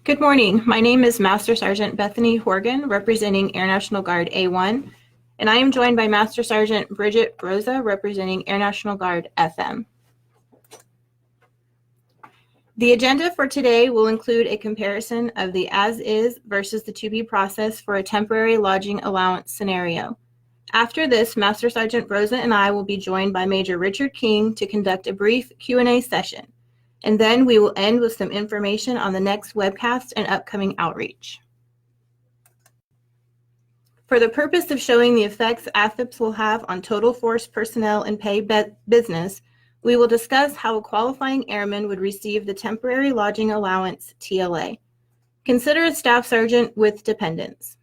Good morning. My name is Master Sergeant Bethany Horgan, representing Air National Guard A1, and I am joined by Master Sergeant Bridget Rosa, representing Air National Guard FM. The agenda for today will include a comparison of the as-is versus the to-be process for a temporary lodging allowance scenario. After this, Master Sergeant Rosa and I will be joined by Major Richard King to conduct a brief Q&A session. And then we will end with some information on the next webcast and upcoming outreach. For the purpose of showing the effects Afips will have on total force personnel and pay business, we will discuss how a qualifying airman would receive the temporary lodging allowance TLA. Consider a staff sergeant with dependents.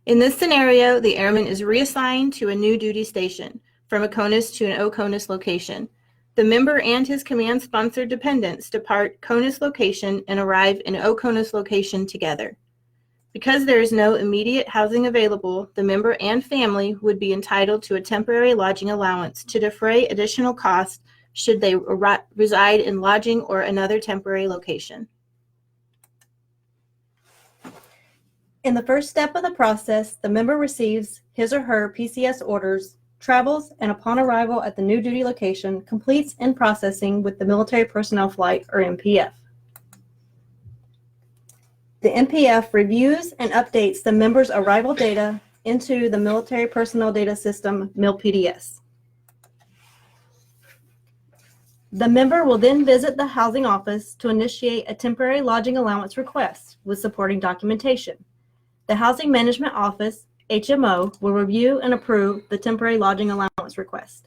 In this scenario, the airman is reassigned to a new duty station from a CONUS to an OCONUS location. The member and his command-sponsored dependents depart CONUS location and arrive in OCONUS location together. Because there is no immediate housing available, the member and family would be entitled to a temporary lodging allowance to defray additional costs should they reside in lodging or another temporary location. In the first step of the process, the member receives his or her PCS orders, travels, and upon arrival at the new duty location, completes in-processing with the Military Personnel Flight, or MPF. The MPF reviews and updates the member's arrival data into the Military Personnel Data System, MILPDS. The member will then visit the housing office to initiate a temporary lodging allowance request with supporting documentation. The Housing Management Office, HMO, will review and approve the temporary lodging allowance request.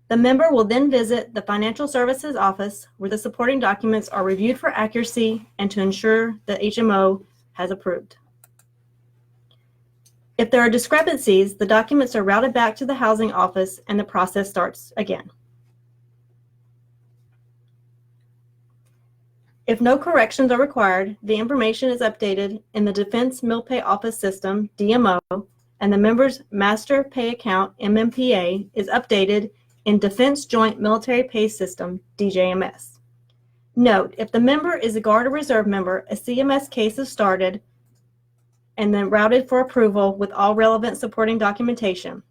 The member will then visit the Financial Services Office where the supporting documents are reviewed for accuracy and to ensure the HMO has approved. If there are discrepancies, the documents are routed back to the housing office and the process starts again. If no corrections are required, the information is updated in the Defense MilPay Office System, DMO, and the member's Master Pay Account, MMPA, is updated in Defense Joint Military Pay System, DJMS. Note, if the member is a Guard or Reserve member, a CMS case is started and then routed for approval with all relevant supporting documentation.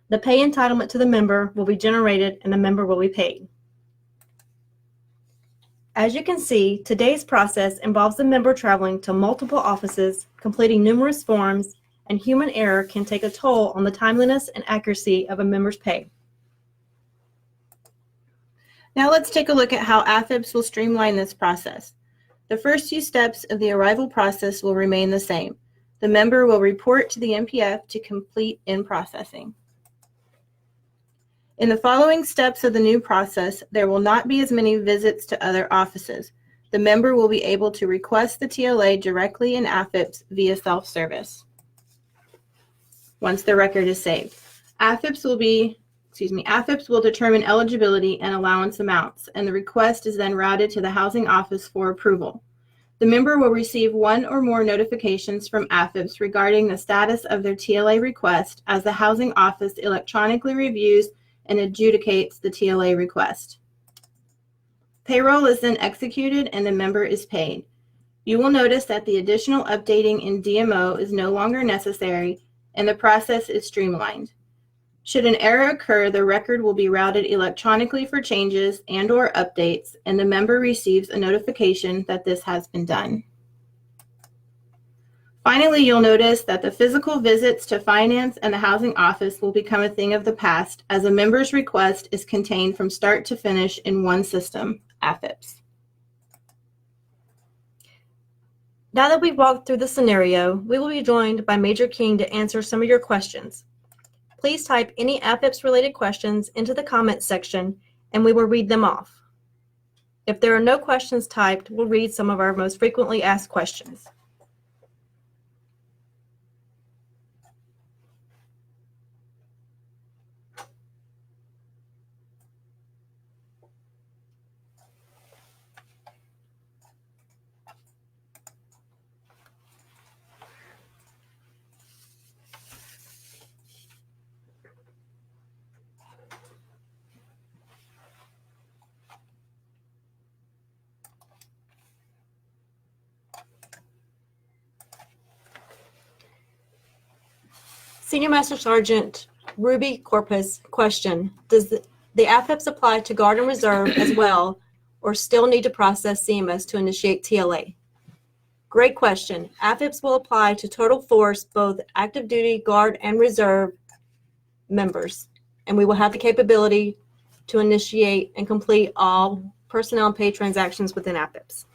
The pay entitlement to the member will be generated and the member will be paid. As you can see, today's process involves the member traveling to multiple offices, completing numerous forms, and human error can take a toll on the timeliness and accuracy of a member's pay. Now let's take a look at how Afips will streamline this process. The first few steps of the arrival process will remain the same. The member will report to the MPF to complete in-processing. In the following steps of the new process, there will not be as many visits to other offices. The member will be able to request the TLA directly in Afips via self-service once the record is saved. Afips will determine eligibility and allowance amounts, and the request is then routed to the housing office for approval. The member will receive one or more notifications from Afips regarding the status of their TLA request as the housing office electronically reviews and adjudicates the TLA request. Payroll is then executed and the member is paid. You will notice that the additional updating in DMO is no longer necessary and the process is streamlined. Should an error occur, the record will be routed electronically for changes and/or updates, and the member receives a notification that this has been done. Finally, you'll notice that the physical visits to finance and the housing office will become a thing of the past as a member's request is contained from start to finish in one system, Afips. Now that we've walked through the scenario, we will be joined by Major King to answer some of your questions. Please type any Afips-related questions into the comments section and we will read them off. If there are no questions typed, we'll read some of our most frequently asked questions. Senior Master Sergeant Ruby Corpus, question: does the AFIPPS apply to Guard and Reserve as well, or still need to process CMS to initiate TLA? Great question. AFIPPS will apply to total force, both active duty, Guard, and Reserve members, and we will have the capability to initiate and complete all personnel and pay transactions within AFIPPS.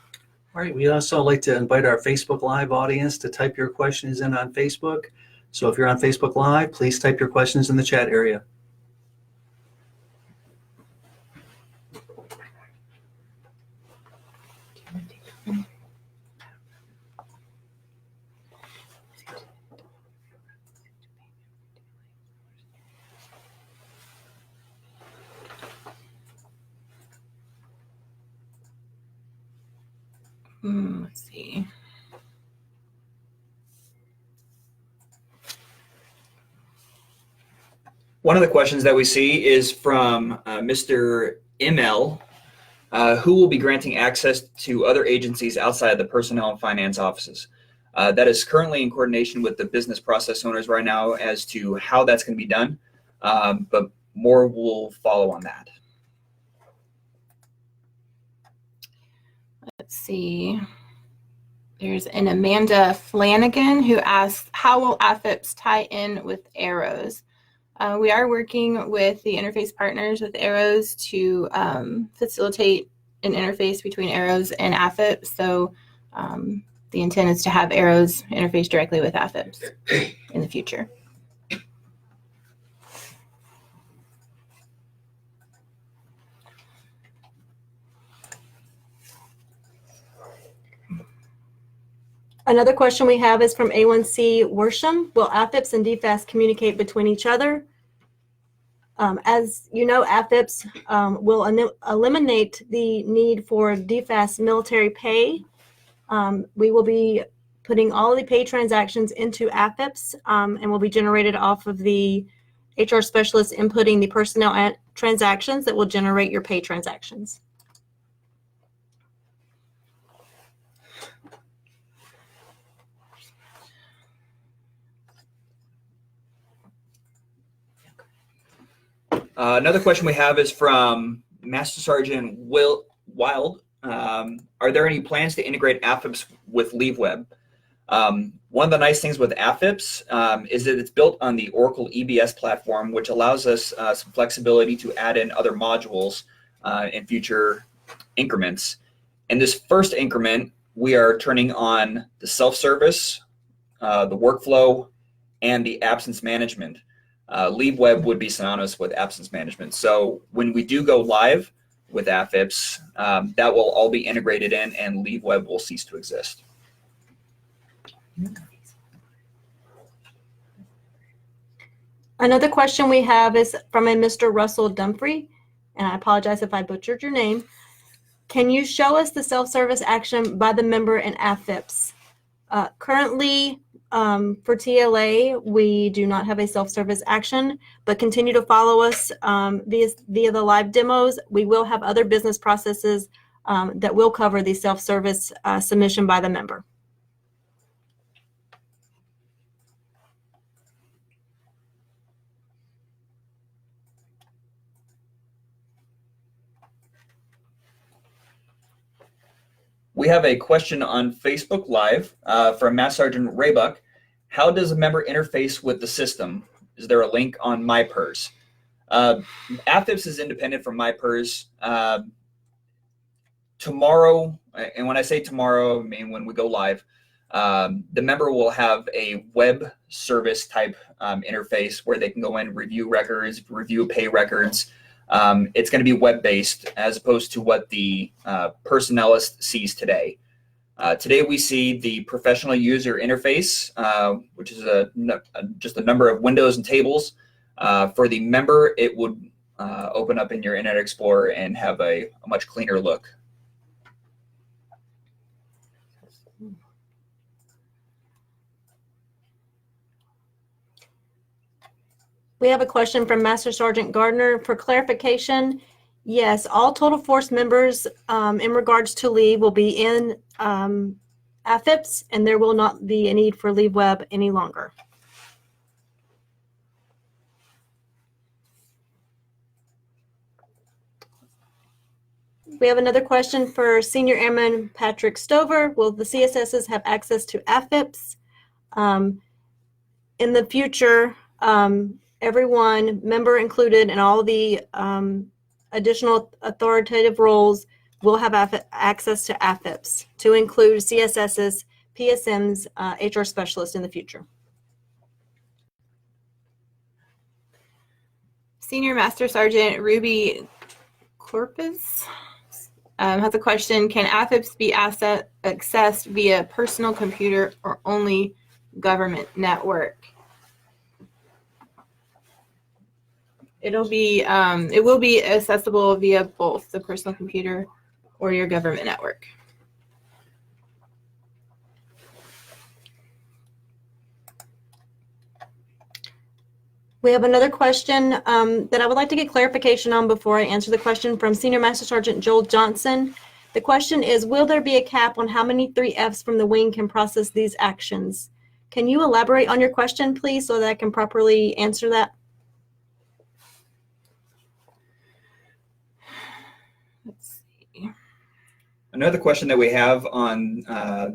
All right, we also like to invite our Facebook Live audience to type your questions in on Facebook. So if you're on Facebook Live, please type your questions in the chat area. Let's see. One of the questions that we see is from Mr. ML, who will be granting access to other agencies outside of the personnel and finance offices. That is currently in coordination with the business process owners right now as to how that's going to be done, but more will follow on that. Let's see. There's an Amanda Flanagan who asks, how will AFIPPS tie in with Arrows? We are working with the interface partners with Arrows to facilitate an interface between Arrows and AFIPPS. So the intent is to have Arrows interface directly with AFIPPS in the future. Another question we have is from A1C Worsham. Will AFIPPS and DFAS communicate between each other? As you know, AFIPPS will eliminate the need for DFAS military pay. We will be putting all of the pay transactions into AFIPPS and will be generated off of the HR specialist inputting the personnel transactions that will generate your pay transactions. Another question we have is from Master Sergeant Wild. Are there any plans to integrate AFIPPS with LeaveWeb? One of the nice things with AFIPPS is that it's built on the Oracle EBS platform, which allows us some flexibility to add in other modules in future increments. In this first increment, we are turning on the self-service, the workflow, and the absence management. LeaveWeb would be synonymous with absence management. So when we do go live with AFIPPS, that will all be integrated in and LeaveWeb will cease to exist. Another question we have is from a Mr. Russell Dumfrey, and I apologize if I butchered your name. Can you show us the self-service action by the member in AFIPPS? Currently, for TLA, we do not have a self-service action, but continue to follow us via the live demos. We will have other business processes that will cover the self-service submission by the member. We have a question on Facebook Live from Master Sergeant Raybuck. How does a member interface with the system? Is there a link on MyPERS? AFIPPS is independent from MyPERS. Tomorrow, and when I say tomorrow, I mean when we go live, the member will have a web service type interface where they can go in, review records, review pay records. It's going to be web-based as opposed to what the personnelist sees today. Today we see the professional user interface, which is just a number of windows and tables. For the member, it would open up in your Internet Explorer and have a much cleaner look. We have a question from Master Sergeant Gardner. For clarification, yes, all total force members in regards to leave will be in AFIPPS, and there will not be a need for LeaveWeb any longer. We have another question for Senior Airman Patrick Stover. Will the CSSs have access to AFIPS? In the future, everyone, member included, and all the additional authoritative roles will have access to AFIPS, to include CSSs, PSMs, HR specialists in the future. Senior Master Sergeant Ruby Corpus has a question. Can AFIPS be accessed via personal computer or only government network? It will be accessible via both the personal computer or your government network. We have another question that I would like to get clarification on before I answer the question from Senior Master Sergeant Joel Johnson. The question is, will there be a cap on how many 3Fs from the wing can process these actions? Can you elaborate on your question, please, so that I can properly answer that? Let's see. Another question that we have on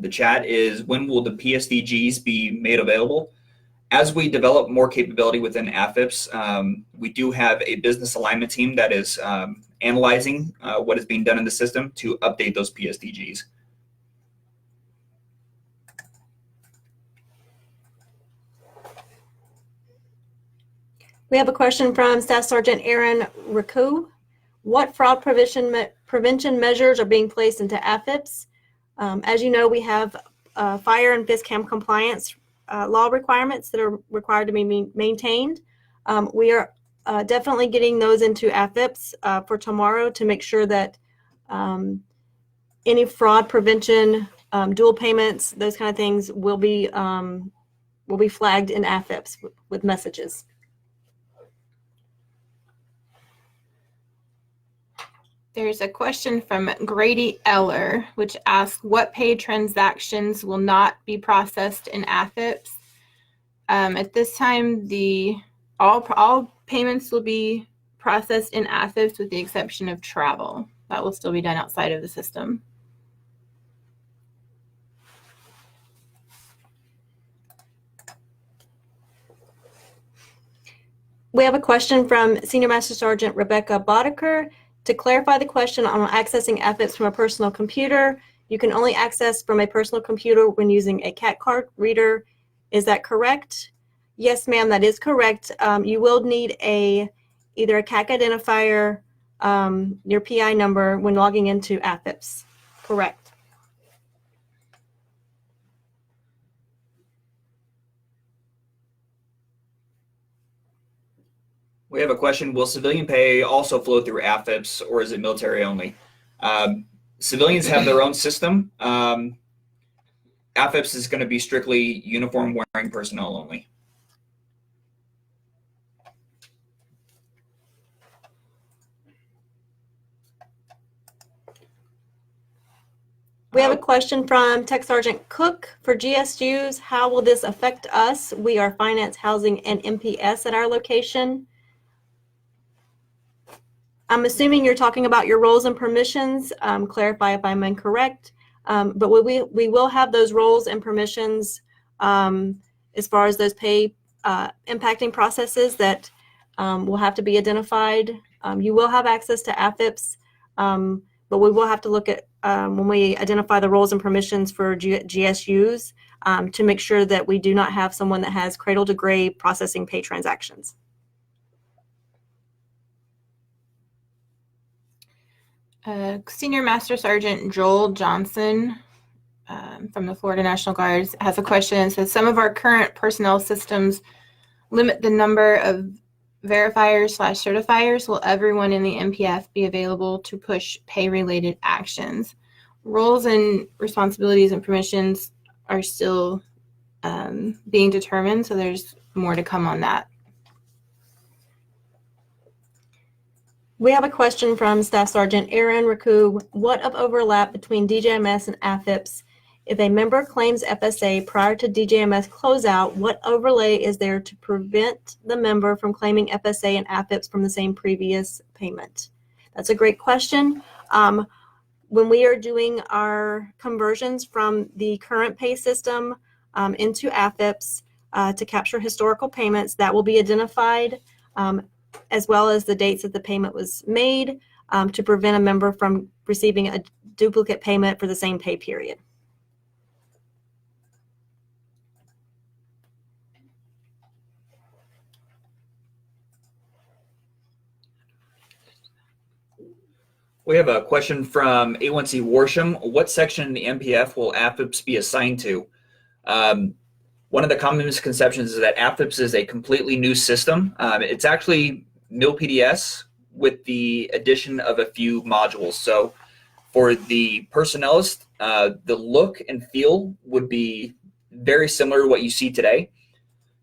the chat is, when will the PSDGs be made available? As we develop more capability within AFIPS, we do have a business alignment team that is analyzing what is being done in the system to update those PSDGs. We have a question from Staff Sergeant Aaron Raku. What fraud prevention measures are being placed into AFIPS? As you know, we have fire and FISCAM compliance law requirements that are required to be maintained. We are definitely getting those into AFIPS for tomorrow to make sure that any fraud prevention, dual payments, those kind of things will be flagged in AFIPS with messages. There's a question from Grady Eller, which asks, what paid transactions will not be processed in AFIPS? At this time, all payments will be processed in AFIPS with the exception of travel. That will still be done outside of the system. We have a question from Senior Master Sergeant Rebecca Boddicker. To clarify the question on accessing AFIPS from a personal computer, you can only access from a personal computer when using a CAT card reader. Is that correct? Yes, ma'am, that is correct. You will need either a CAC identifier, your PI number when logging into AFIPS. Correct. We have a question, will civilian pay also flow through AFIPS, or is it military only? Civilians have their own system. AFIPS is going to be strictly uniform wearing personnel only. We have a question from Tech Sergeant Cook. For GSUs, how will this affect us? We are finance, housing, and MPS at our location. I'm assuming you're talking about your roles and permissions. Clarify if I'm incorrect. But we will have those roles and permissions as far as those pay impacting processes that will have to be identified. You will have access to AFIPS, but we will have to look at when we identify the roles and permissions for GSUs to make sure that we do not have someone that has cradle to grave processing pay transactions. Senior Master Sergeant Joel Johnson from the Florida National Guard has a question and says, some of our current personnel systems limit the number of verifiers/certifiers. Will everyone in the MPF be available to push pay-related actions? Roles and responsibilities and permissions are still being determined, so there's more to come on that. We have a question from Staff Sergeant Aaron Raku. What of overlap between DJMS and AFIPS? If a member claims FSA prior to DJMS closeout, what overlay is there to prevent the member from claiming FSA and AFIPS from the same previous payment? That's a great question. When we are doing our conversions from the current pay system into AFIPS to capture historical payments, that will be identified, as well as the dates that the payment was made, to prevent a member from receiving a duplicate payment for the same pay period. We have a question from A1C Warsham. What section in the MPF will AFIPS be assigned to? One of the common misconceptions is that AFIPS is a completely new system. It's actually MilPDS with the addition of a few modules. So for the personnelist, the look and feel would be very similar to what you see today.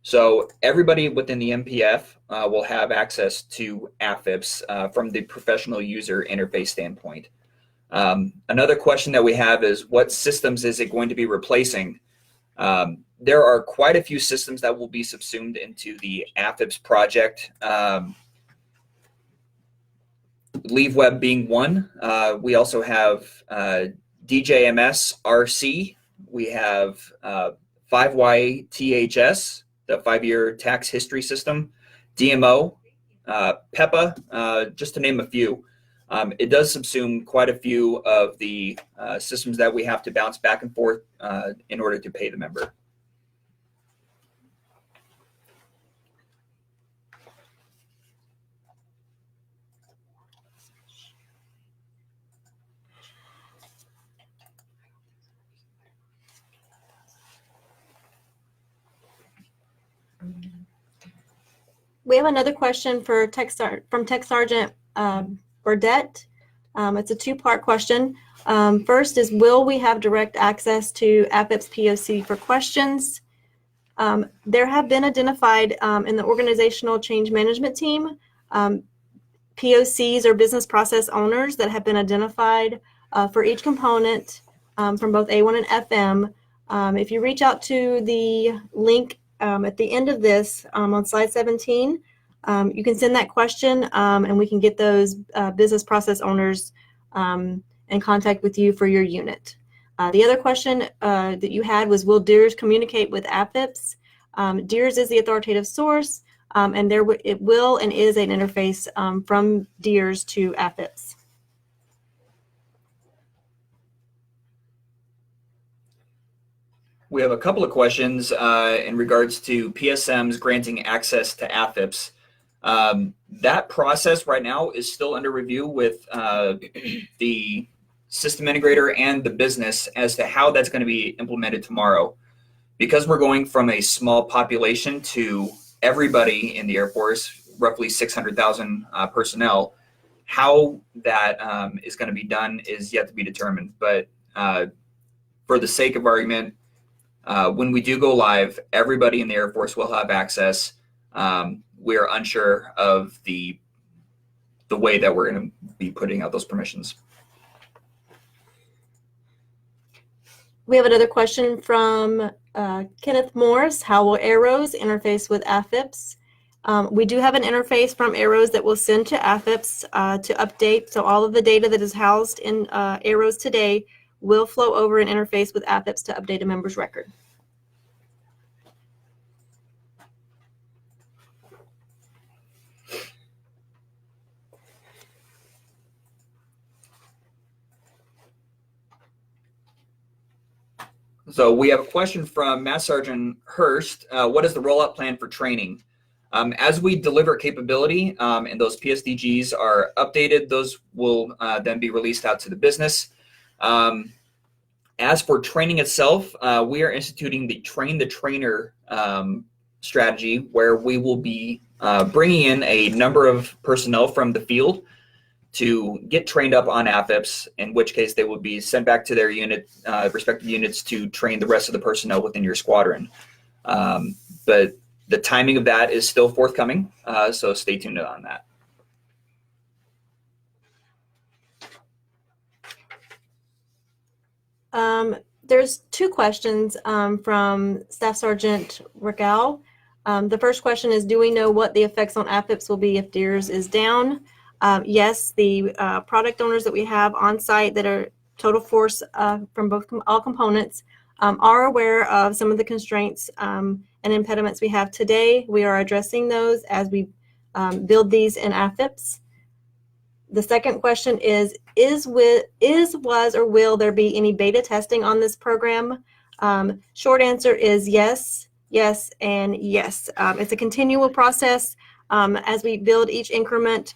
So everybody within the MPF will have access to AFIPS from the professional user interface standpoint. Another question that we have is, what systems is it going to be replacing? There are quite a few systems that will be subsumed into the AFIPS project. LeaveWeb being one. We also have DJMS RC. We have 5YTHS, the 5-year tax history system, DMO, PEPA, just to name a few. It does subsume quite a few of the systems that we have to bounce back and forth in order to pay the member. We have another question for from Tech Sergeant Burdette. It's a two-part question. First is, will we have direct access to AFIPS POC for questions? There have been identified in the organizational change management team POCs or business process owners that have been identified for each component from both A1 and FM. If you reach out to the link at the end of this on slide 17, you can send that question and we can get those business process owners in contact with you for your unit. The other question that you had was, will DEERS communicate with AFIPS? DEERS is the authoritative source, and it will and is an interface from DEERS to AFIPS. We have a couple of questions in regards to PSMs granting access to AFIPS. That process right now is still under review with the system integrator and the business as to how that's going to be implemented tomorrow. Because we're going from a small population to everybody in the Air Force, roughly 600,000 personnel, how that is going to be done is yet to be determined. But for the sake of argument, when we do go live, everybody in the Air Force will have access. We are unsure of the way that we're going to be putting out those permissions. We have another question from Kenneth Morris. How will ARROS interface with AFIPS? We do have an interface from ARROS that will send to AFIPS to update. So all of the data that is housed in ARROS today will flow over an interface with AFIPS to update a member's record. So we have a question from Master Sergeant Hurst. What is the rollout plan for training? As we deliver capability and those PSDGs are updated, those will then be released out to the business. As for training itself, we are instituting the train the trainer strategy, where we will be bringing in a number of personnel from the field to get trained up on AFIPS, in which case they will be sent back to their unit, respective units, to train the rest of the personnel within your squadron. But the timing of that is still forthcoming, so stay tuned on that. There's two questions from Staff Sergeant Ragal. The first question is, do we know what the effects on AFIPS will be if DEERS is down? Yes, the product owners that we have on site that are total force from all components are aware of some of the constraints and impediments we have today. We are addressing those as we build these in AFIPPS. The second question is, was, or will there be any beta testing on this program? Short answer is yes, yes, and yes. It's a continual process. As we build each increment,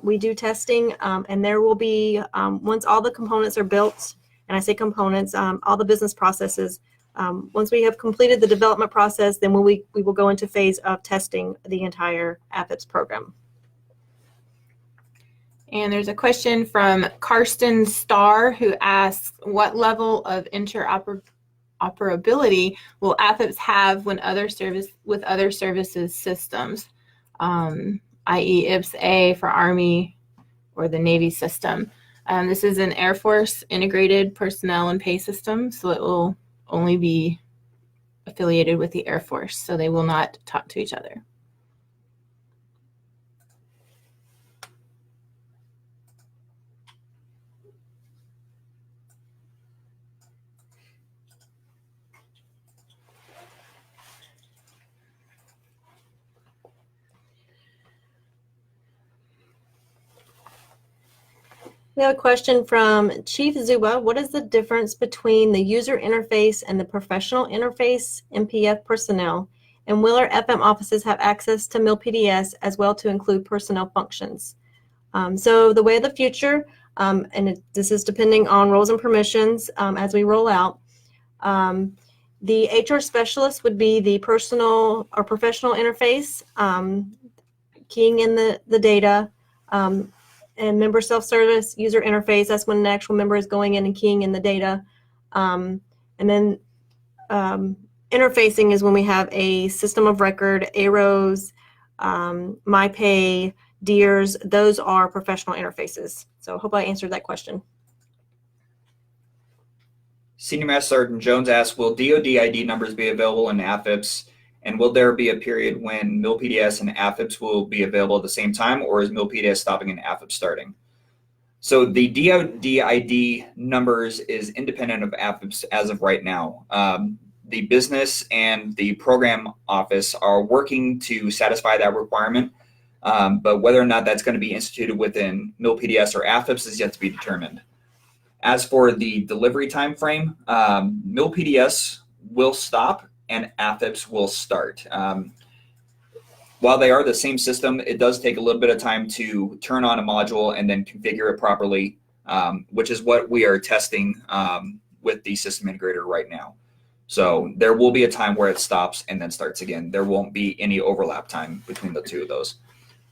we do testing, and there will be, once all the components are built, and I say components, all the business processes, once we have completed the development process, then we will go into phase of testing the entire AFIPPS program. And there's a question from Karsten Starr who asks, what level of interoperability will AFIPPS have when with other services systems, i.e. IPPS-A for Army or the Navy system? This is an Air Force integrated personnel and pay system, so it will only be affiliated with the Air Force, so they will not talk to each other. We have a question from Chief Zuba. What is the difference between the user interface and the professional interface MPF personnel? And will our FM offices have access to MilPDS as well to include personnel functions? So the way of the future, this is depending on roles and permissions as we roll out. The HR specialist would be the personal or professional interface, keying in the data, and member self-service user interface. That's when an actual member is going in and keying in the data. And then interfacing is when we have a system of record, AROS, MyPay, DEERS. Those are professional interfaces. So I hope I answered that question. Senior Master Sergeant Jones asks, will DoD ID numbers be available in AFIPPS? And will there be a period when MilPDS and AFIPPS will be available at the same time, or is MilPDS stopping and AFIPPS starting? So the DoD ID numbers is independent of AFIPPS as of right now. The business and the program office are working to satisfy that requirement, but whether or not that's going to be instituted within MilPDS or AFIPPS is yet to be determined. As for the delivery time frame, MilPDS will stop and AFIPPS will start. While they are the same system, it does take a little bit of time to turn on a module and then configure it properly, which is what we are testing with the system integrator right now. So there will be a time where it stops and then starts again. There won't be any overlap time between the two of those.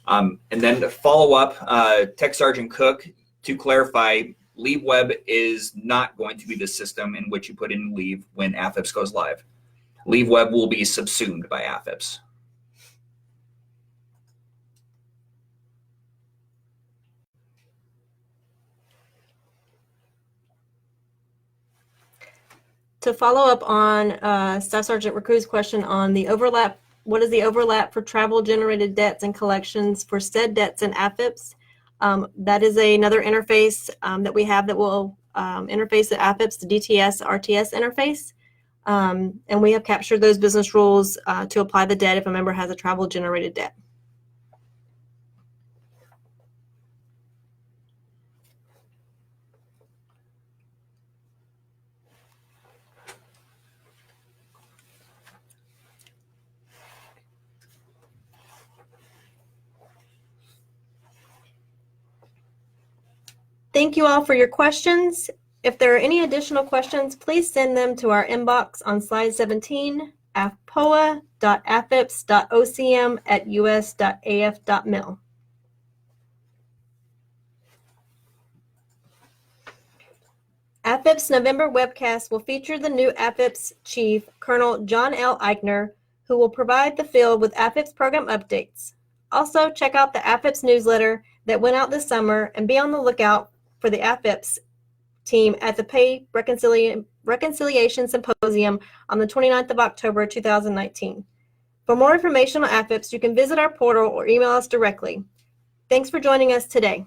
And then to follow up, Tech Sergeant Cook, to clarify, LeaveWeb is not going to be the system in which you put in leave when AFIPPS goes live. LeaveWeb will be subsumed by AFIPPS. To follow up on Staff Sergeant Recruit's question on the overlap, what is the overlap for travel generated debts and collections for said debts and AFIPPS? That is another interface that we have that will interface the AFIPPS, the DTS, RTS interface. And we have captured those business rules to apply the debt if a member has a travel generated debt. Thank you all for your questions. If there are any additional questions, please send them to our inbox on slide 17, afpoa.afips.ocm@us.af.mil. AFIPPS November webcast will feature the new AFIPPS Chief, Colonel John L. Eichner, who will provide the field with AFIPPS program updates. Also, check out the AFIPPS newsletter that went out this summer and be on the lookout for the AFIPPS team at the Pay Reconciliation Symposium on the 29th of October 2019. For more information on AFIPPS, you can visit our portal or email us directly. Thanks for joining us today.